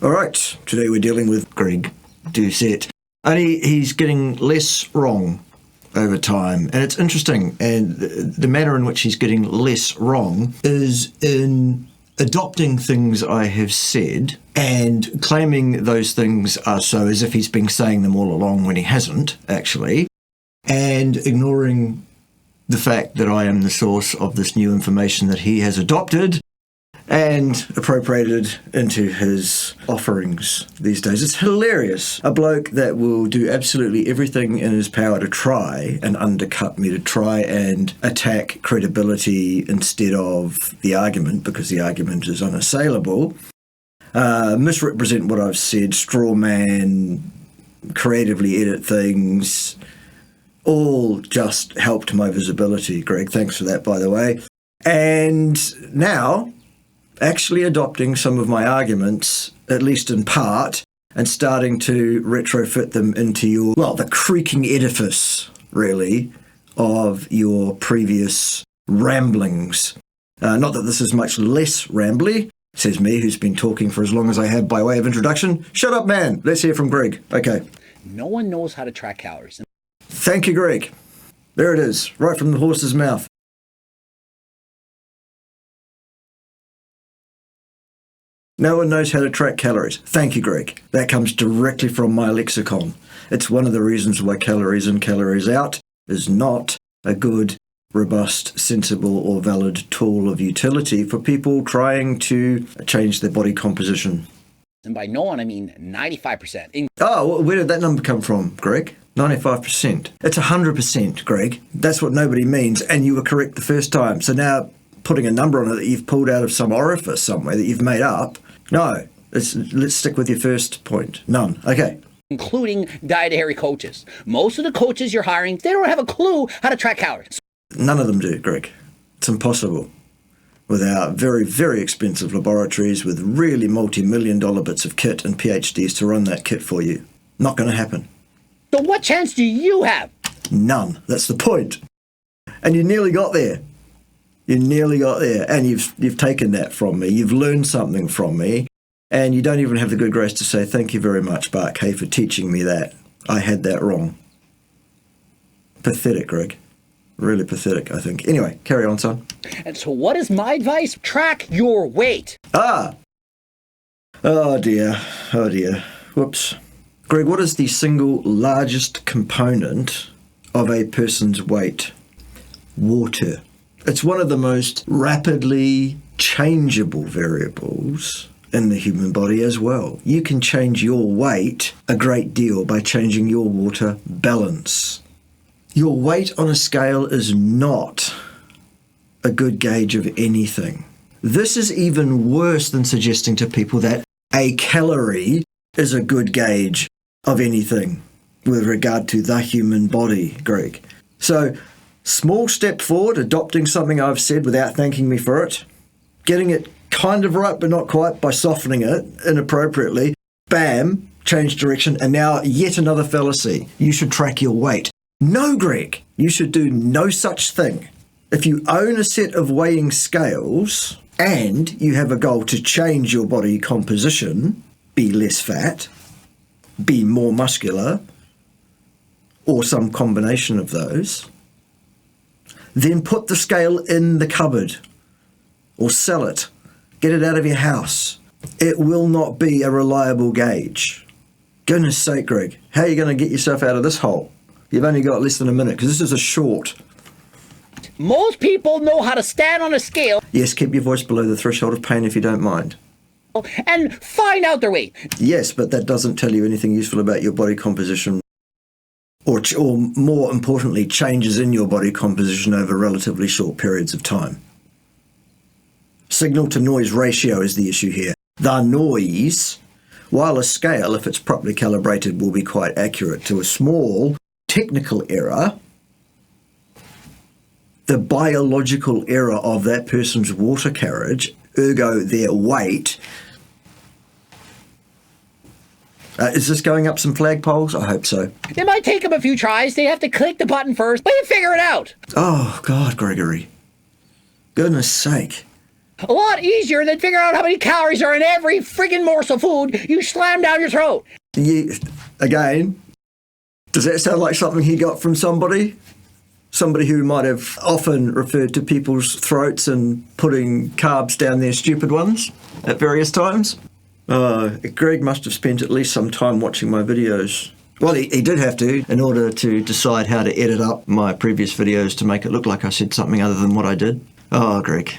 All right, today we're dealing with Greg Doucette. Only he's getting less wrong over time. And it's interesting, and the manner in which he's getting less wrong is in adopting things I have said and claiming those things are so as if he's been saying them all along when he hasn't, actually, and ignoring the fact that I am the source of this new information that he has adopted and appropriated into his offerings these days. It's hilarious. A bloke that will do absolutely everything in his power to try and undercut me, to try and attack credibility instead of the argument, because the argument is unassailable, misrepresent what I've said, straw man, creatively edit things, all just helped my visibility. Greg, thanks for that, by the way. And now actually adopting some of my arguments, at least in part, and starting to retrofit them into the creaking edifice, really, of your previous ramblings. Not that this is much less rambly, says me, who's been talking for as long as I have by way of introduction. Shut up, man. Let's hear from Greg. Okay. No one knows how to track calories. Thank you, Greg. There it is, right from the horse's mouth. No one knows how to track calories. Thank you, Greg. That comes directly from my lexicon. It's one of the reasons why calories in, calories out is not a good, robust, sensible, or valid tool of utility for people trying to change their body composition. And by no one, I mean 95%. Oh, where did that number come from, Greg? 95%. It's 100%, Greg. That's what nobody means, and you were correct the first time. So now putting a number on it that you've pulled out of some orifice somewhere that you've made up, no. Let's stick with your first point. None. Okay. Including dietary coaches. Most of the coaches you're hiring, they don't have a clue how to track calories. None of them do, Greg. It's impossible. Without very, very expensive laboratories with really multi-million-dollar bits of kit and PhDs to run that kit for you. Not going to happen. So what chance do you have? None. That's the point. And you nearly got there. You nearly got there, and you've taken that from me. You've learned something from me, and you don't even have the good grace to say, thank you very much, Bart K, for teaching me that. I had that wrong. Pathetic, Greg. Really pathetic, I think. Anyway, carry on, son. And so what is my advice? Track your weight. Oh, dear. Oh, dear. Whoops. Greg, what is the single largest component of a person's weight? Water. It's one of the most rapidly changeable variables in the human body as well. You can change your weight a great deal by changing your water balance. Your weight on a scale is not a good gauge of anything. This is even worse than suggesting to people that a calorie is a good gauge of anything with regard to the human body, Greg. So, small step forward, adopting something I've said without thanking me for it, getting it kind of right but not quite by softening it inappropriately, bam, change direction, and now yet another fallacy. You should track your weight. No, Greg, you should do no such thing. If you own a set of weighing scales and you have a goal to change your body composition, be less fat, be more muscular, or some combination of those, then put the scale in the cupboard or sell it. Get it out of your house. It will not be a reliable gauge. Goodness sake, Greg, how are you going to get yourself out of this hole? You've only got less than a minute because this is a short. Most people know how to stand on a scale. Yes, keep your voice below the threshold of pain if you don't mind. And find out their weight. Yes, but that doesn't tell you anything useful about your body composition. Or more importantly, changes in your body composition over relatively short periods of time. Signal to noise ratio is the issue here. The noise, while a scale, if it's properly calibrated, will be quite accurate to a small technical error, the biological error of that person's water carriage, ergo their weight. Is this going up some flagpoles? I hope so. It might take them a few tries. They have to click the button first, but you figure it out. Oh, God, Gregory. Goodness sake. A lot easier than figuring out how many calories are in every friggin' morsel of food you slam down your throat. Again, does that sound like something he got from somebody? Somebody who might have often referred to people's throats and putting carbs down their stupid ones at various times? Greg must have spent at least some time watching my videos. Well, he did have to, in order to decide how to edit up my previous videos to make it look like I said something other than what I did. Oh, Greg.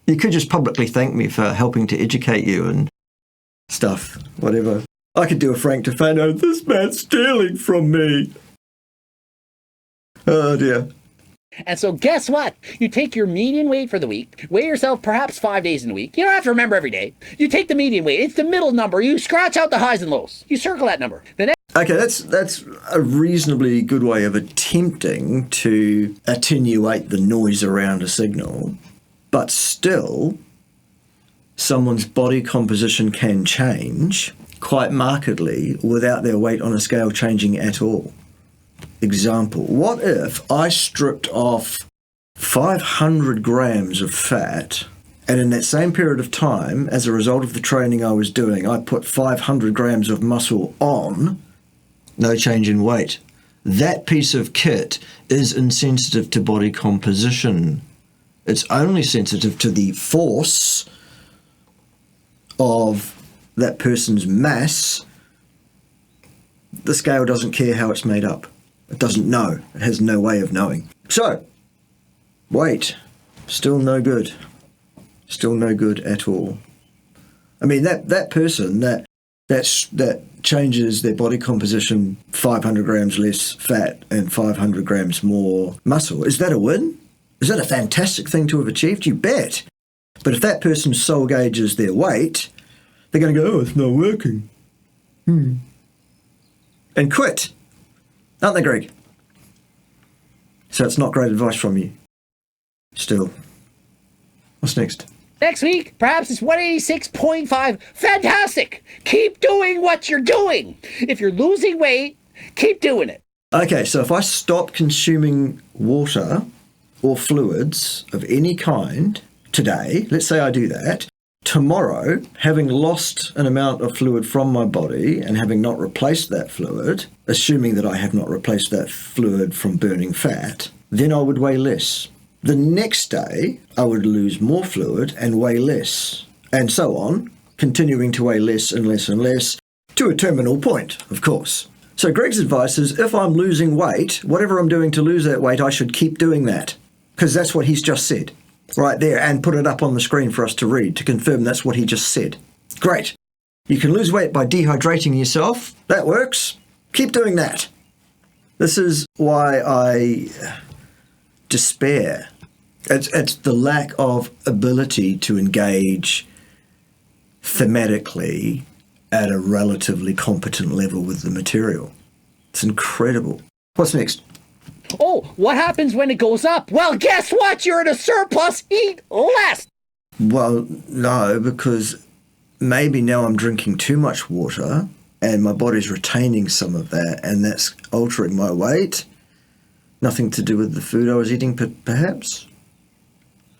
You could just publicly thank me for helping to educate you and stuff, whatever. I could do a Frank Tufano, this man's stealing from me. Oh, dear. And so guess what? You take your median weight for the week, weigh yourself perhaps 5 days in a week. You don't have to remember every day. You take the median weight. It's the middle number. You scratch out the highs and lows. You circle that number. Okay, that's a reasonably good way of attempting to attenuate the noise around a signal. But still, someone's body composition can change quite markedly without their weight on a scale changing at all. Example, what if I stripped off 500 grams of fat, and in that same period of time, as a result of the training I was doing, I put 500 grams of muscle on, no change in weight. That piece of kit is insensitive to body composition. It's only sensitive to the force of that person's mass. The scale doesn't care how it's made up. It doesn't know. It has no way of knowing. So, weight, still no good. Still no good at all. I mean, that person that changes their body composition 500 grams less fat and 500 grams more muscle, is that a win? Is that a fantastic thing to have achieved? You bet. But if that person's sole gauge is their weight, they're going to go, oh, it's not working. And quit. Aren't they, Greg? So it's not great advice from you. Still. What's next? Next week, perhaps it's 186.5. Fantastic! Keep doing what you're doing. If you're losing weight, keep doing it. Okay, so if I stop consuming water or fluids of any kind today, let's say I do that, tomorrow, having lost an amount of fluid from my body and having not replaced that fluid, assuming that I have not replaced that fluid from burning fat, then I would weigh less. The next day, I would lose more fluid and weigh less, and so on, continuing to weigh less and less and less, to a terminal point, of course. So Greg's advice is, if I'm losing weight, whatever I'm doing to lose that weight, I should keep doing that, because that's what he's just said. Right there, and put it up on the screen for us to read to confirm that's what he just said. Great. You can lose weight by dehydrating yourself. That works. Keep doing that. This is why I despair. It's the lack of ability to engage thematically at a relatively competent level with the material. It's incredible. What's next? Oh, what happens when it goes up? Well, guess what? You're in a surplus. Eat less. Well, no, because maybe now I'm drinking too much water and my body's retaining some of that and that's altering my weight. Nothing to do with the food I was eating, perhaps?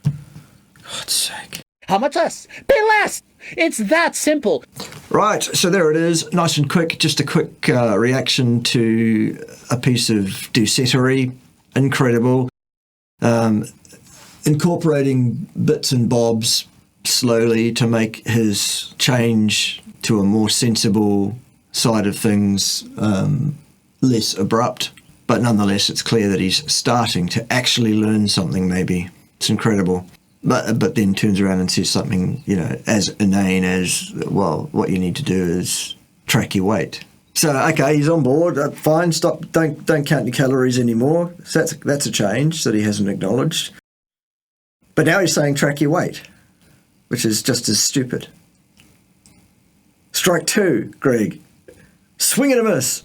God's sake. How much less? Pay less. It's that simple. Right, so there it is, nice and quick. Just a quick reaction to a piece of Doucettery. Incredible. Incorporating bits and bobs slowly to make his change to a more sensible side of things less abrupt. But nonetheless, it's clear that he's starting to actually learn something, maybe. It's incredible. But then turns around and says something, as inane as, well, what you need to do is track your weight. So, okay, he's on board. Fine, stop. Don't count your calories anymore. So that's a change that he hasn't acknowledged. But now he's saying track your weight, which is just as stupid. Strike two, Greg. Swing and a miss.